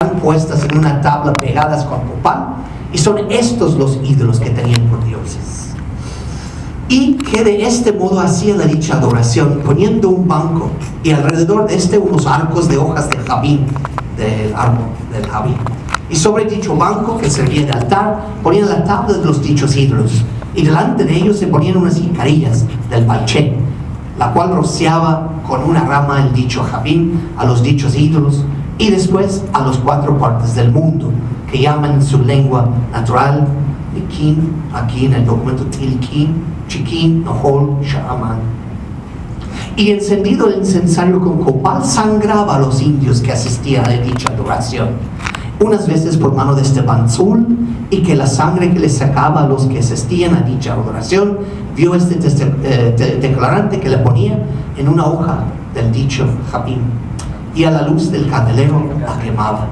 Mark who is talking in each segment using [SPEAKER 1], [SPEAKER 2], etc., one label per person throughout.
[SPEAKER 1] puestas en una tabla pegadas con copal, y son estos los ídolos que tenían por dioses. Y que de este modo hacía la dicha adoración, poniendo un banco y alrededor de este unos arcos de hojas de jabín, del árbol del jabín. Y sobre dicho banco que servía de altar, ponían la tabla de los dichos ídolos, y delante de ellos se ponían unas jicarillas del balché, la cual rociaba con una rama el dicho jabín a los dichos ídolos, y después a las 4 partes del mundo, que llaman en su lengua natural Nikin, aquí en el documento Tilkin, Chikin, Nohol, Sha'aman. Y encendido el incensario con copal, sangraba a los indios que asistían a dicha adoración, unas veces por mano de este Banzul, y que la sangre que le sacaba a los que asistían a dicha adoración, vio este declarante que le ponía en una hoja del dicho jabín, y a la luz del candelero la quemaba.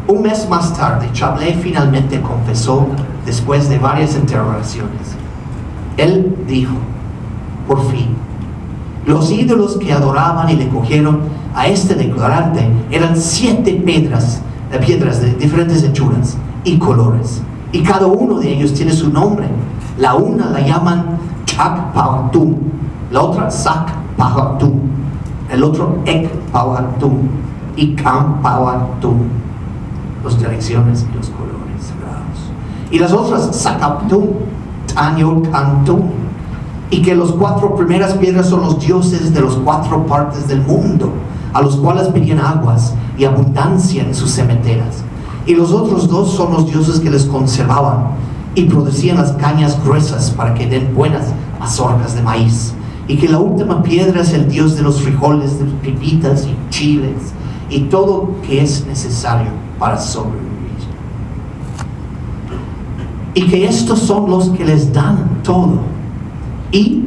[SPEAKER 1] Un mes más tarde, Chablé finalmente confesó, después de varias interrogaciones. Él dijo, por fin, los ídolos que adoraban y le cogieron a este declarante eran 7 piedras de diferentes hechuras y colores, y cada uno de ellos tiene su nombre. La una la llaman Chak Pahatum, la otra Sak Pahatum, el otro Ek Pahatum y Kam Pahatum, las direcciones y los colores sagrados, y las otras Sakaptum, Tanyot Kantum, y que las 4 primeras piedras son los dioses de las 4 partes del mundo, a los cuales pedían aguas y abundancia en sus cementeras, y los otros 2 son los dioses que les conservaban y producían las cañas gruesas para que den buenas mazorcas de maíz, y que la última piedra es el dios de los frijoles, de las pipitas y chiles y todo que es necesario para sobrevivir, y que estos son los que les dan todo. Y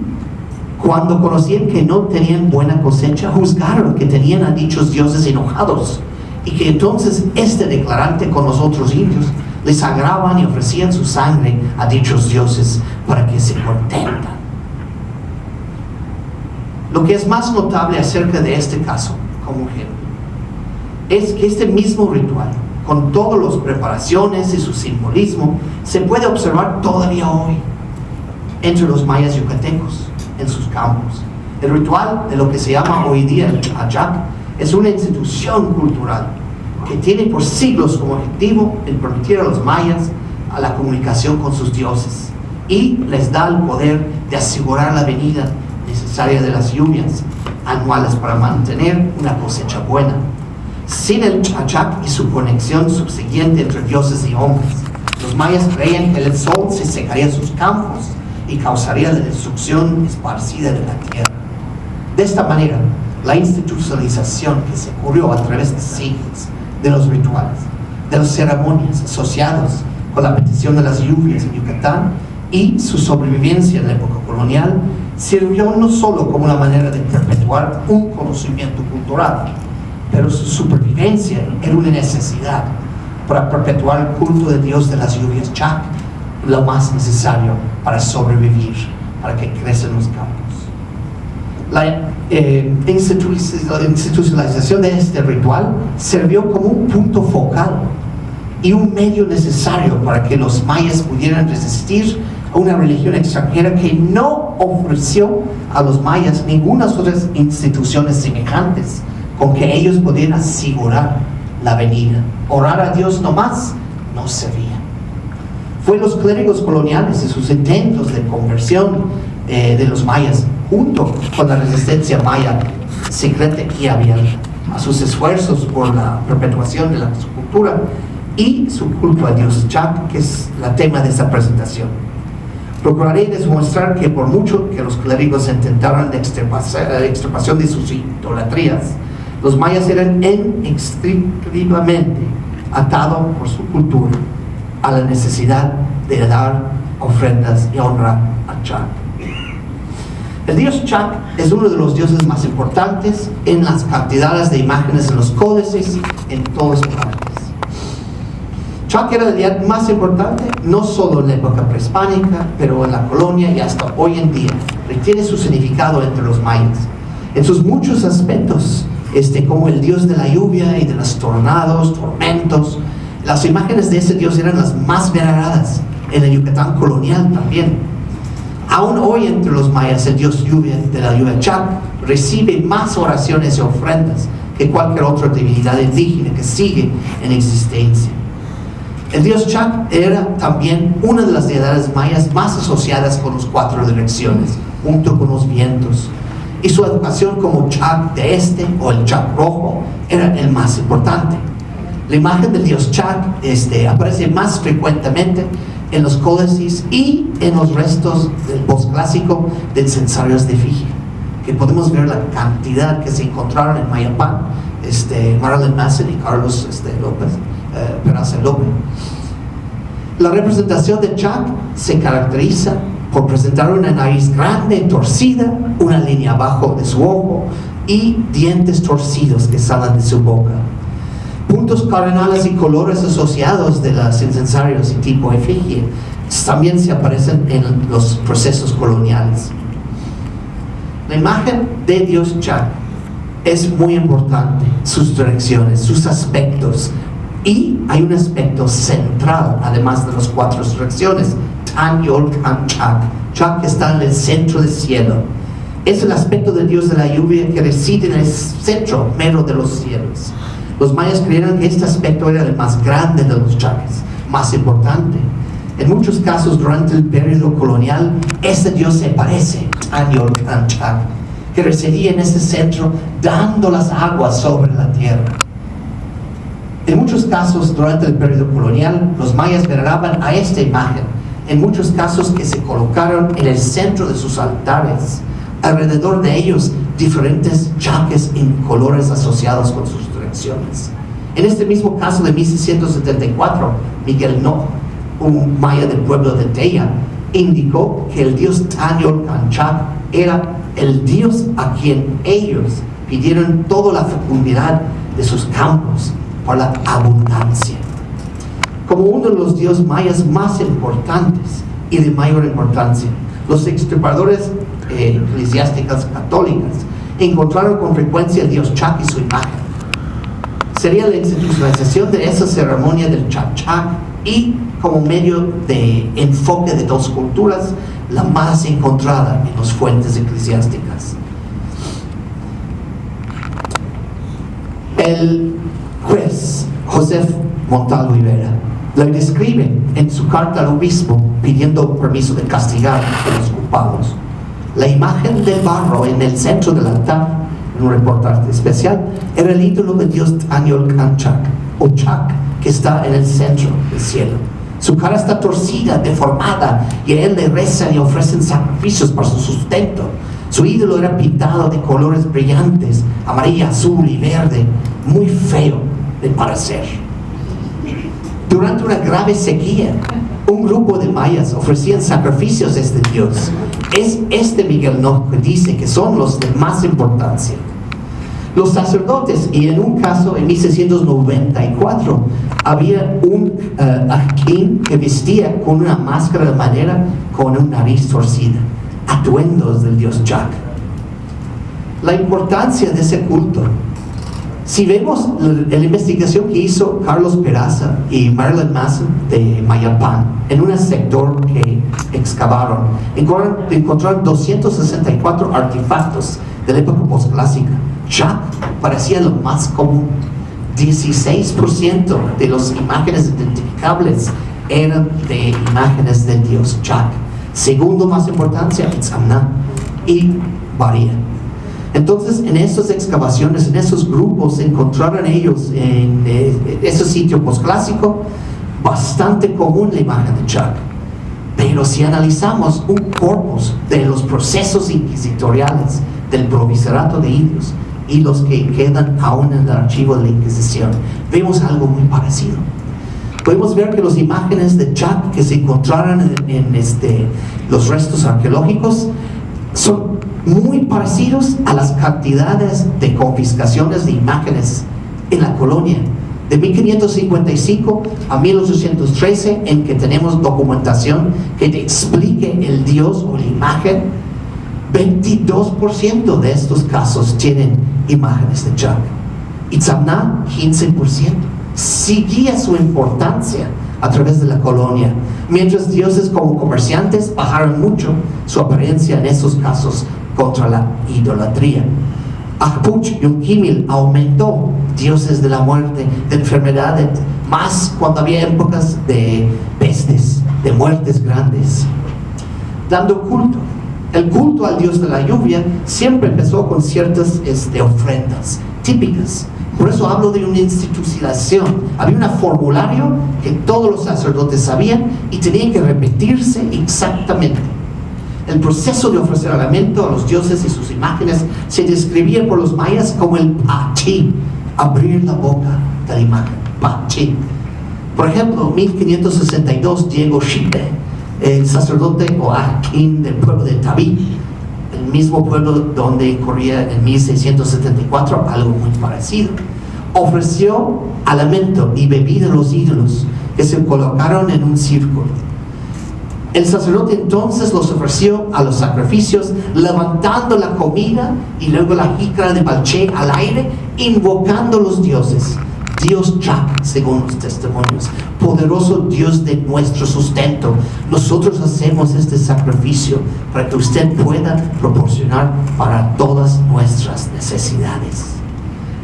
[SPEAKER 1] cuando conocían que no tenían buena cosecha, juzgaron que tenían a dichos dioses enojados, y que entonces este declarante con los otros indios les sagraban y ofrecían su sangre a dichos dioses para que se contentan. Lo que es más notable acerca de este caso, como ejemplo, es que este mismo ritual, con todas las preparaciones y su simbolismo, se puede observar todavía hoy entre los mayas yucatecos, en sus campos. El ritual de lo que se llama hoy día el Chachac es una institución cultural que tiene por siglos como objetivo el permitir a los mayas a la comunicación con sus dioses, y les da el poder de asegurar la venida necesaria de las lluvias anuales para mantener una cosecha buena. Sin el Chachac y su conexión subsiguiente entre dioses y hombres, los mayas creían que el sol se secaría sus campos y causaría la destrucción esparcida de la tierra. De esta manera, la institucionalización que se ocurrió a través de siglos de los rituales, de las ceremonias asociadas con la petición de las lluvias en Yucatán y su sobrevivencia en la época colonial, sirvió no solo como una manera de perpetuar un conocimiento cultural, pero su supervivencia era una necesidad para perpetuar el culto de Dios de las lluvias Chac, lo más necesario para sobrevivir, para que crecen los campos. La institucionalización de este ritual sirvió como un punto focal y un medio necesario para que los mayas pudieran resistir a una religión extranjera que no ofreció a los mayas ninguna otras instituciones semejantes con que ellos podían asegurar la venida. Orar a Dios nomás no servía. Fue los clérigos coloniales y sus intentos de conversión de los mayas, junto con la resistencia maya secreta y abierta, a sus esfuerzos por la perpetuación de la su cultura y su culto a Dios Chac, que es el tema de esta presentación. Procuraré demostrar que por mucho que los clérigos intentaran la extirpación de sus idolatrías, los mayas eran inextricablemente atados por su cultura a la necesidad de dar ofrendas y honra a Chac. El dios Chac es uno de los dioses más importantes en las cantidades de imágenes en los códices en todas partes. Chac era el dios más importante no solo en la época prehispánica, pero en la colonia y hasta hoy en día. Retiene su significado entre los mayas. En sus muchos aspectos como el dios de la lluvia y de los tornados, tormentos. Las imágenes de ese dios eran las más veneradas en el Yucatán colonial también. Aún hoy entre los mayas el dios de la lluvia Chac recibe más oraciones y ofrendas que cualquier otra divinidad indígena que sigue en existencia. El dios Chac era también una de las deidades mayas más asociadas con las 4 direcciones, junto con los vientos. Y su educación como Chac de este o el Chac rojo era el más importante. La imagen del dios Chac aparece más frecuentemente en los códices y en los restos del posclásico de incensarios de Efigie, que podemos ver la cantidad que se encontraron en Mayapán, Marilyn Manson y Carlos Peraza López. La representación de Chac se caracteriza por presentar una nariz grande, torcida, una línea abajo de su ojo y dientes torcidos que salen de su boca. Puntos cardinales y colores asociados de los incensarios y tipo efigie también se aparecen en los procesos coloniales. La imagen de Dios Chac es muy importante, sus direcciones, sus aspectos, y hay un aspecto central, además de las 4 direcciones, Tan Yol Kan Chac. Chac está en el centro del cielo. Es el aspecto del dios de la lluvia que reside en el centro mero de los cielos. Los mayas creyeron que este aspecto era el más grande de los Chaques, más importante. En muchos casos, durante el periodo colonial, este dios se parece a Yol Kan Chac, que residía en este centro, dando las aguas sobre la tierra. En muchos casos, durante el periodo colonial, los mayas veneraban a esta imagen, en muchos casos que se colocaron en el centro de sus altares. Alrededor de ellos, diferentes chaques en colores asociados con sus direcciones. En este mismo caso de 1674, Miguel No, un maya del pueblo de Teya, indicó que el dios Tan Yol Kan Chac era el dios a quien ellos pidieron toda la fecundidad de sus campos por la abundancia. Como uno de los dioses mayas más importantes y de mayor importancia, los extirpadores eclesiásticas católicas encontraron con frecuencia el dios Chac y su imagen. Sería la institucionalización de esa ceremonia del Chac y como medio de enfoque de 2 culturas, la más encontrada en las fuentes eclesiásticas. El juez José Montalvo Rivera la describe en su carta al obispo pidiendo permiso de castigar a los culpables. La imagen del barro en el centro del altar, en un reportaje especial, era el ídolo del dios Tan Yol Kan Chac, o Chac, que está en el centro del cielo. Su cara está torcida, deformada, y a él le rezan y ofrecen sacrificios para su sustento. Su ídolo era pintado de colores brillantes, amarillo, azul y verde, muy feo de parecer. Durante una grave sequía, un grupo de mayas ofrecían sacrificios a este dios. Es Miguel No que dice que son los de más importancia. Los sacerdotes, y en un caso en 1694, había un ajín que vestía con una máscara de madera con una nariz torcida, atuendos del dios Chac. La importancia de ese culto. Si vemos la investigación que hizo Carlos Peraza y Marilyn Manson de Mayapán, en un sector que excavaron, encontraron 264 artefactos de la época posclásica. Chac parecía lo más común. 16% de las imágenes identificables eran de imágenes del dios Chac. Segundo más importancia, Itzamna, y varía. Entonces, en esas excavaciones, en esos grupos, encontraron ellos en ese sitio posclásico bastante común la imagen de Chac. Pero si analizamos un corpus de los procesos inquisitoriales del provisoriato de indios y los que quedan aún en el archivo de la Inquisición, vemos algo muy parecido. Podemos ver que las imágenes de Chac que se encontraron en los restos arqueológicos son muy parecidos a las cantidades de confiscaciones de imágenes en la colonia de 1555 a 1813, en que tenemos documentación que te explique el dios o la imagen. 22% de estos casos tienen imágenes de Chac. Itzamná, 15%. Seguía su importancia a través de la colonia, mientras dioses como comerciantes bajaron mucho su apariencia en esos casos contra la idolatría. Achpuch y Unkimil aumentó, dioses de la muerte, de enfermedades, más cuando había épocas de pestes, de muertes grandes. Dando culto. El culto al dios de la lluvia siempre empezó con ciertas ofrendas típicas. Por eso hablo de una institucionalización. Había un formulario que todos los sacerdotes sabían y tenían que repetirse exactamente. El proceso de ofrecer alimento a los dioses y sus imágenes se describía por los mayas como el pachi, abrir la boca de la imagen, pachi. Por ejemplo, en 1562, Diego Xipe, el sacerdote o Akin del pueblo de Tabí, el mismo pueblo donde ocurría en 1674 algo muy parecido, ofreció alimento y bebida a los ídolos que se colocaron en un círculo. El sacerdote entonces los ofreció a los sacrificios, levantando la comida y luego la jícara de balché al aire, invocando a los dioses. Dios Chac, según los testimonios, poderoso Dios de nuestro sustento, nosotros hacemos este sacrificio para que usted pueda proporcionar para todas nuestras necesidades.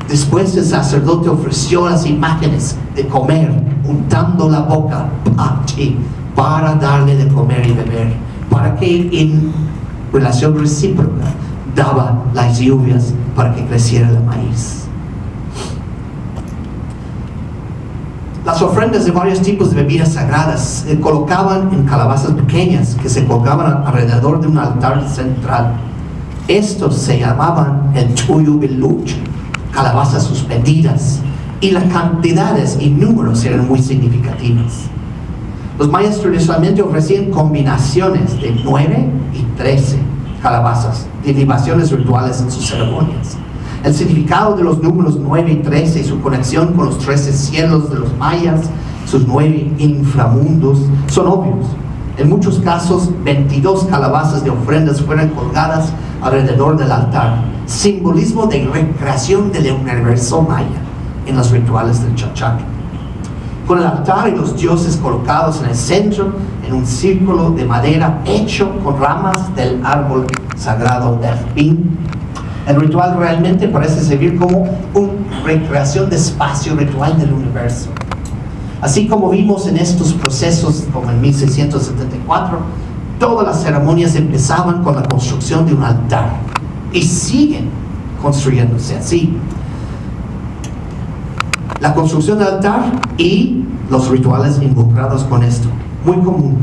[SPEAKER 1] Después el sacerdote ofreció las imágenes de comer, untando la boca para darle de comer y beber, para que en relación recíproca daba las lluvias para que creciera el maíz. Las ofrendas de varios tipos de bebidas sagradas se colocaban en calabazas pequeñas que se colocaban alrededor de un altar central. Estos se llamaban el Tuyu Beluch, calabazas suspendidas, y las cantidades y números eran muy significativas. Los mayas tradicionalmente ofrecían combinaciones de 9 y 13 calabazas de libaciones rituales en sus ceremonias. El significado de los números 9 y 13 y su conexión con los 13 cielos de los mayas, sus 9 inframundos, son obvios. En muchos casos, 22 calabazas de ofrendas fueron colgadas alrededor del altar, simbolismo de recreación del universo maya en los rituales del Chachac. Con el altar y los dioses colocados en el centro, en un círculo de madera hecho con ramas del árbol sagrado del pin. El ritual realmente parece servir como una recreación de espacio ritual del universo. Así como vimos en estos procesos, como en 1674, todas las ceremonias empezaban con la construcción de un altar y siguen construyéndose así. La construcción del altar y los rituales involucrados con esto, muy común.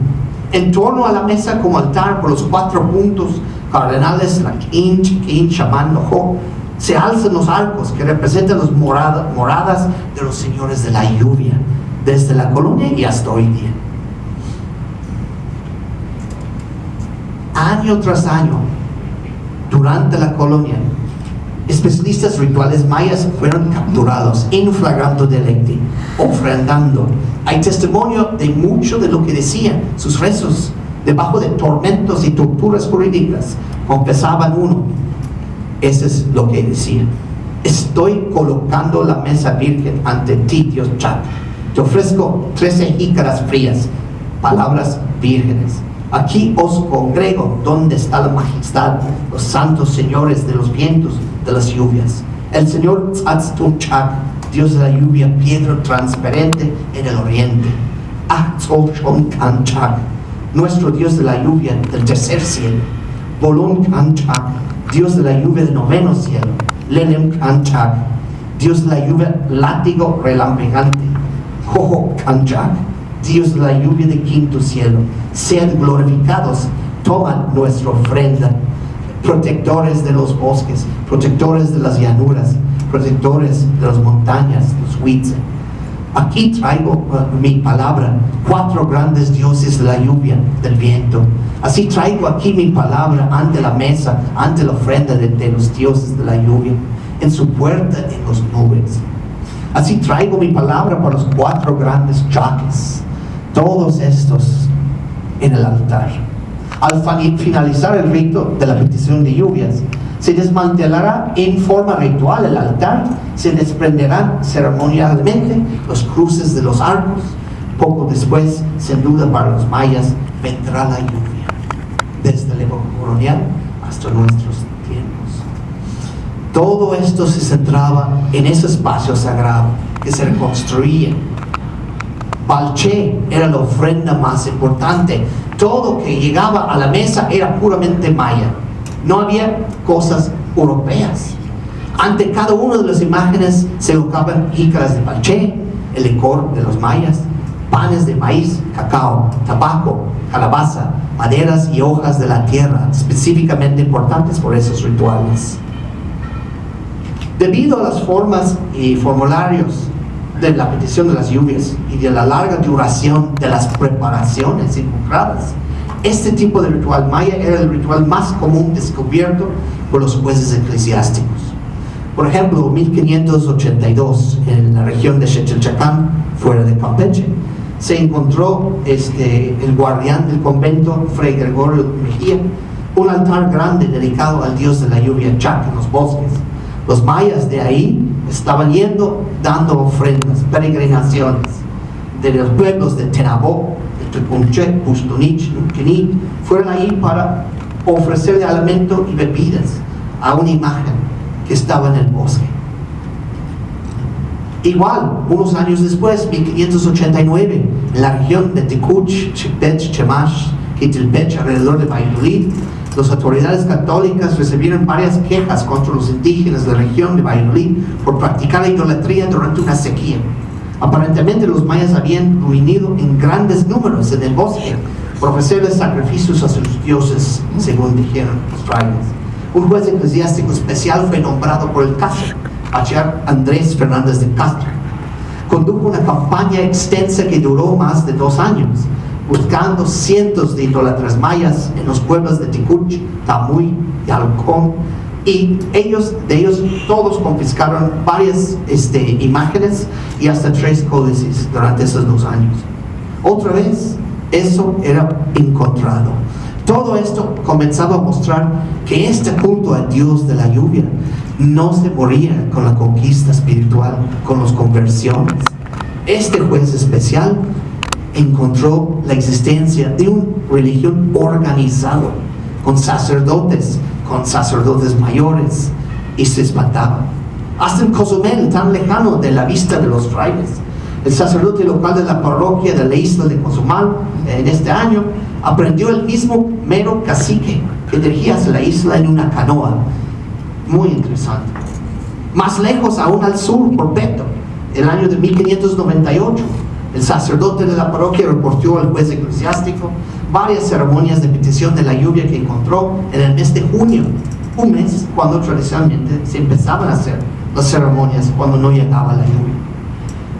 [SPEAKER 1] En torno a la mesa como altar, por los 4 puntos cardenales, la Kin, Chiquín, Chamán, Ojo, se alzan los arcos que representan las moradas de los señores de la lluvia, desde la colonia y hasta hoy día. Año tras año, durante la colonia, especialistas rituales mayas fueron capturados in flagranto delicti, ofrendando. Hay testimonio de mucho de lo que decían sus rezos. Debajo de tormentos y torturas jurídicas, confesaban uno. Eso es lo que decían. Estoy colocando la mesa virgen ante ti, Dios Chac. Te ofrezco 13 jícaras frías, palabras vírgenes. Aquí os congrego donde está la majestad, los santos señores de los vientos, de las lluvias. El Señor Tzatun Chac, Dios de la lluvia, piedra transparente en el oriente. Atzolchon Kan Chac, nuestro Dios de la lluvia del tercer cielo. Bolon Kan Chac, Dios de la lluvia del noveno cielo. Lenem Kan Chac, Dios de la lluvia látigo relampegante. Jojo Kan Chac, Dios de la lluvia del quinto cielo. Sean glorificados, toman nuestra ofrenda. Protectores de los bosques, protectores de las llanuras, protectores de las montañas, los huitzes. Aquí traigo mi palabra, 4 grandes dioses de la lluvia, del viento. Así traigo aquí mi palabra ante la mesa, ante la ofrenda de los dioses de la lluvia, en su puerta en las nubes. Así traigo mi palabra para los 4 grandes chaques, todos estos en el altar. Al finalizar el rito de la petición de lluvias, Se desmantelará en forma ritual el altar, se desprenderán ceremonialmente los cruces de los arcos. Poco después, sin duda para los mayas, vendrá la lluvia, desde la época colonial hasta nuestros tiempos. Todo esto se centraba en ese espacio sagrado que se reconstruía. Balché era la ofrenda más importante. Todo que llegaba a la mesa era puramente maya. No había cosas europeas. Ante cada una de las imágenes se colocaban jícaras de balché, el licor de los mayas, panes de maíz, cacao, tabaco, calabaza, maderas y hojas de la tierra, específicamente importantes por esos rituales. Debido a las formas y formularios de la petición de las lluvias y de la larga duración de las preparaciones involucradas, este tipo de ritual maya era el ritual más común descubierto por los jueces eclesiásticos. Por ejemplo, en 1582, en la región de Xexilchacán, fuera de Campeche, se encontró el guardián del convento, Fray Gregorio Mejía, un altar grande dedicado al dios de la lluvia Chac en los bosques. Los mayas de ahí estaban yendo, dando ofrendas, peregrinaciones de los pueblos de Tenabó, de Tepunche, Pustunich, Nuquení, fueron ahí para ofrecerle alimento y bebidas a una imagen que estaba en el bosque. Igual, unos años después, 1589, en la región de Ticuch, Chipech, Chemash, Quitilpech, alrededor de Valladolid, las autoridades católicas recibieron varias quejas contra los indígenas de la región de Valladolid por practicar la idolatría durante una sequía. Aparentemente los mayas habían reunido en grandes números en el bosque por ofrecerles sacrificios a sus dioses, según dijeron los frailes. Un juez eclesiástico especial fue nombrado por el caso, Patriarca Andrés Fernández de Castro. Condujo una campaña extensa que duró más de 2 años, buscando cientos de idólatras mayas en los pueblos de Ticuch, Tamuy y Halcón, y ellos todos confiscaron varias imágenes y hasta 3 códices durante esos 2 años. Otra vez, eso era encontrado. Todo esto comenzaba a mostrar que este culto al Dios de la lluvia no se moría con la conquista espiritual, con las conversiones. Este juez especial encontró la existencia de una religión organizada, con sacerdotes mayores, y se espantaba. Hasta en Cozumel, tan lejano de la vista de los frailes, el sacerdote local de la parroquia de la isla de Cozumel, en este año, aprendió el mismo mero cacique que dirigía hacia la isla en una canoa. Muy interesante. Más lejos, aún al sur, por Beto, el año de 1598, el sacerdote de la parroquia reportó al juez eclesiástico varias ceremonias de petición de la lluvia que encontró en el mes de junio, un mes cuando tradicionalmente se empezaban a hacer las ceremonias cuando no llegaba la lluvia.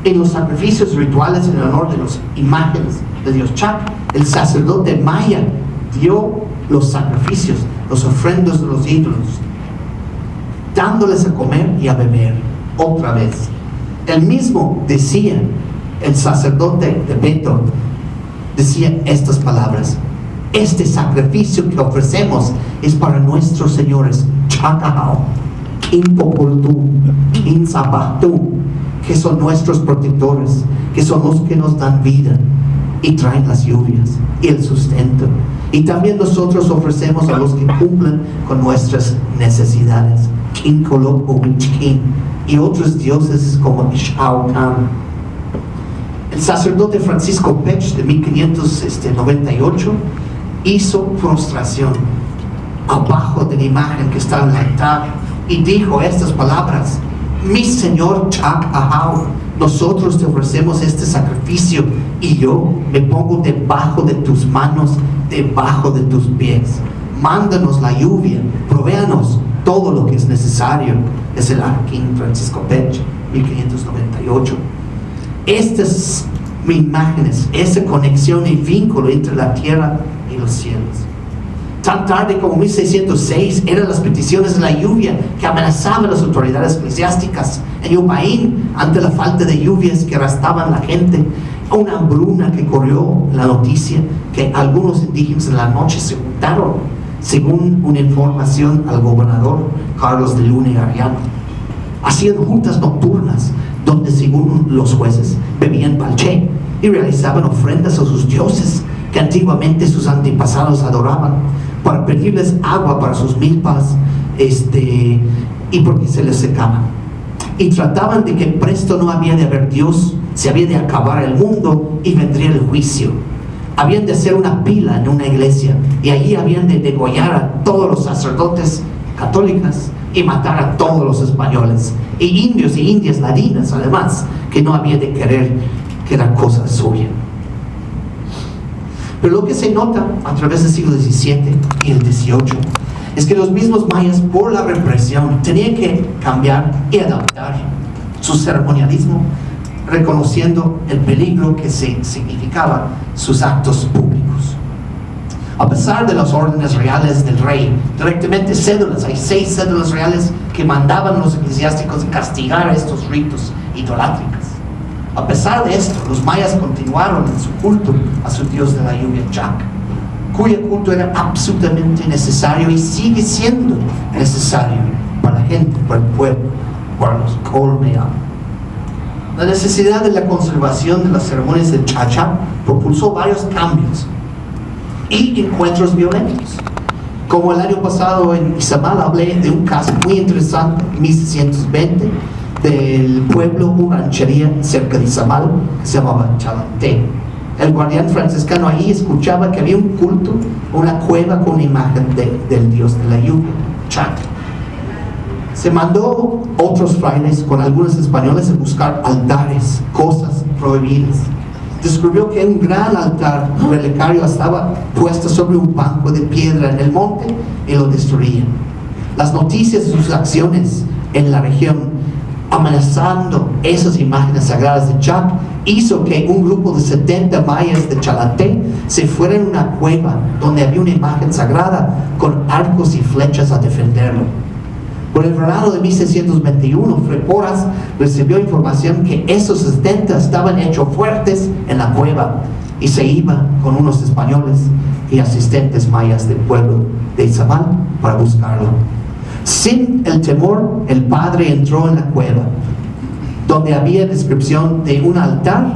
[SPEAKER 1] En los sacrificios rituales en honor de las imágenes de Dios Chac, el sacerdote maya dio los sacrificios, los ofrendas de los ídolos, dándoles a comer y a beber otra vez. Él mismo decía, el sacerdote de Beto decía estas palabras: este sacrificio que ofrecemos es para nuestros señores Chacahao, Quinpopoltú, Quinzapatú, que son nuestros protectores, que son los que nos dan vida y traen las lluvias y el sustento. Y también nosotros ofrecemos a los que cumplen con nuestras necesidades, Quincolopo, Huichquín y otros dioses como Ixaucan. El sacerdote Francisco Pech, de 1598, hizo prostración abajo de la imagen que está en el altar y dijo estas palabras: mi señor Chacahao, nosotros te ofrecemos este sacrificio y yo me pongo debajo de tus manos, debajo de tus pies. Mándanos la lluvia, provéanos todo lo que es necesario. Es el arquín Francisco Pech, 1598. Estas imágenes, esa conexión y vínculo entre la tierra y los cielos. Tan tarde como 1606 eran las peticiones de la lluvia que amenazaban a las autoridades eclesiásticas en Yupaín ante la falta de lluvias que arrastraban a la gente. Una hambruna que corrió la noticia que algunos indígenas en la noche se juntaron, según una información al gobernador Carlos de Luna y Ariano. Hacían juntas nocturnas donde, según los jueces, bebían palché y realizaban ofrendas a sus dioses que antiguamente sus antepasados adoraban, para pedirles agua para sus milpas y porque se les secaban. Y trataban de que presto no había de haber Dios, se había de acabar el mundo y vendría el juicio. Habían de hacer una pila en una iglesia y allí habían de degollar a todos los sacerdotes católicos y matar a todos los españoles y indios y indias ladinas, además, que no había de querer que era cosa suya. Pero lo que se nota a través del siglo XVII y el XVIII es que los mismos mayas, por la represión, tenían que cambiar y adaptar su ceremonialismo, reconociendo el peligro que significaba sus actos públicos. A pesar de las órdenes reales del rey, directamente cédulas, hay 6 cédulas reales que mandaban a los eclesiásticos castigar estos ritos idolátricos. A pesar de esto, los mayas continuaron en su culto a su dios de la lluvia, Chac, cuyo culto era absolutamente necesario y sigue siendo necesario para la gente, para el pueblo, para los Olmea. La necesidad de la conservación de las ceremonias de Chacha propulsó varios cambios y encuentros violentos. Como el año pasado en Izamal hablé de un caso muy interesante, en 1620, del pueblo, una ranchería cerca de Izamal que se llamaba Chalantén. El guardián franciscano ahí escuchaba que había un culto, una cueva con una imagen del dios de la lluvia, Chac. Se mandó otros frailes con algunos españoles a buscar altares, cosas prohibidas. Descubrió que un gran altar relicario estaba puesto sobre un banco de piedra en el monte y lo destruían. Las noticias de sus acciones en la región, amenazando esas imágenes sagradas de Chac, hizo que un grupo de 70 mayas de Chalantén se fueran a una cueva donde había una imagen sagrada con arcos y flechas a defenderlo. Por el verano de 1621, Fray Porras recibió información que esos 70 estaban hechos fuertes en la cueva y se iba con unos españoles y asistentes mayas del pueblo de Izamal para buscarlo. Sin el temor, el padre entró en la cueva, donde había descripción de un altar,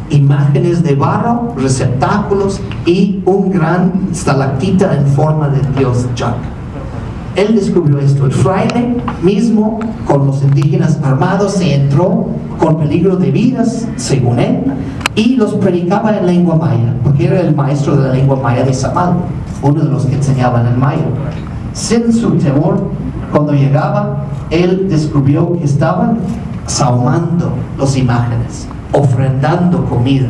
[SPEAKER 1] imágenes de barro, receptáculos y un gran estalactita en forma de dios Chac. Él descubrió esto. El fraile mismo, con los indígenas armados, se entró con peligro de vidas, según él, y los predicaba en lengua maya, porque era el maestro de la lengua maya de Izamal, uno de los que enseñaban el maya. Sin su temor, cuando llegaba, él descubrió que estaban sahumando las imágenes, ofrendando comida.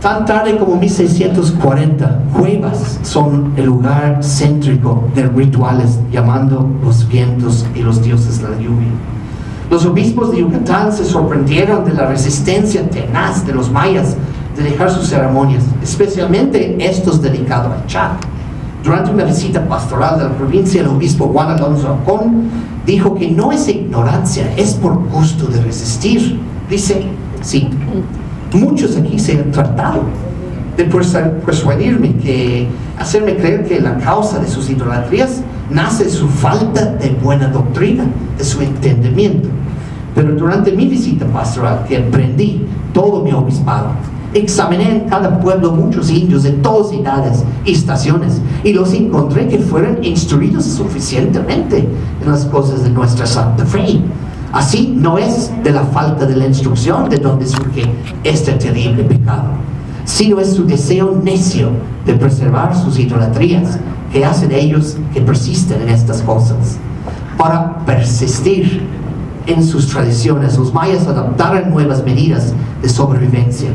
[SPEAKER 1] Tan tarde como 1640, cuevas son el lugar céntrico de rituales, llamando los vientos y los dioses de la lluvia. Los obispos de Yucatán se sorprendieron de la resistencia tenaz de los mayas de dejar sus ceremonias, especialmente estos dedicados al Chac. Durante una visita pastoral de la provincia, el obispo Juan Alonso Acón dijo que no es ignorancia, es por gusto de resistir. Dice, sí, muchos aquí se han tratado de persuadirme, hacerme creer que la causa de sus idolatrías nace de su falta de buena doctrina, de su entendimiento. Pero durante mi visita pastoral, que emprendí todo mi obispado, examiné en cada pueblo muchos indios de todas edades y estaciones y los encontré que fueron instruidos suficientemente en las cosas de nuestra santa fe. Así no es de la falta de la instrucción de donde surge este terrible pecado, sino es su deseo necio de preservar sus idolatrías que hacen ellos que persisten en estas cosas. Para persistir en sus tradiciones, los mayas adaptaron nuevas medidas de sobrevivencia,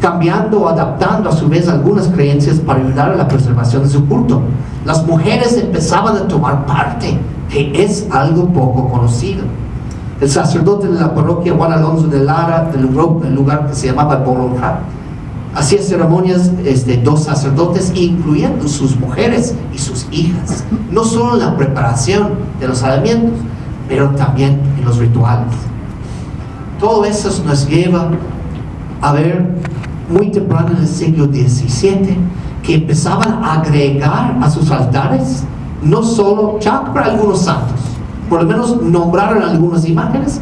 [SPEAKER 1] cambiando o adaptando a su vez algunas creencias para ayudar a la preservación de su culto. Las mujeres empezaban a tomar parte, que es algo poco conocido. El sacerdote de la parroquia Juan Alonso de Lara, del lugar que se llamaba Boronja, hacía ceremonias de 2 sacerdotes, incluyendo sus mujeres y sus hijas, no solo en la preparación de los alimentos, pero también en los rituales. Todo eso nos lleva a ver muy temprano en el siglo XVII que empezaban a agregar a sus altares no solo chakra, algunos santos, por lo menos nombraron algunas imágenes,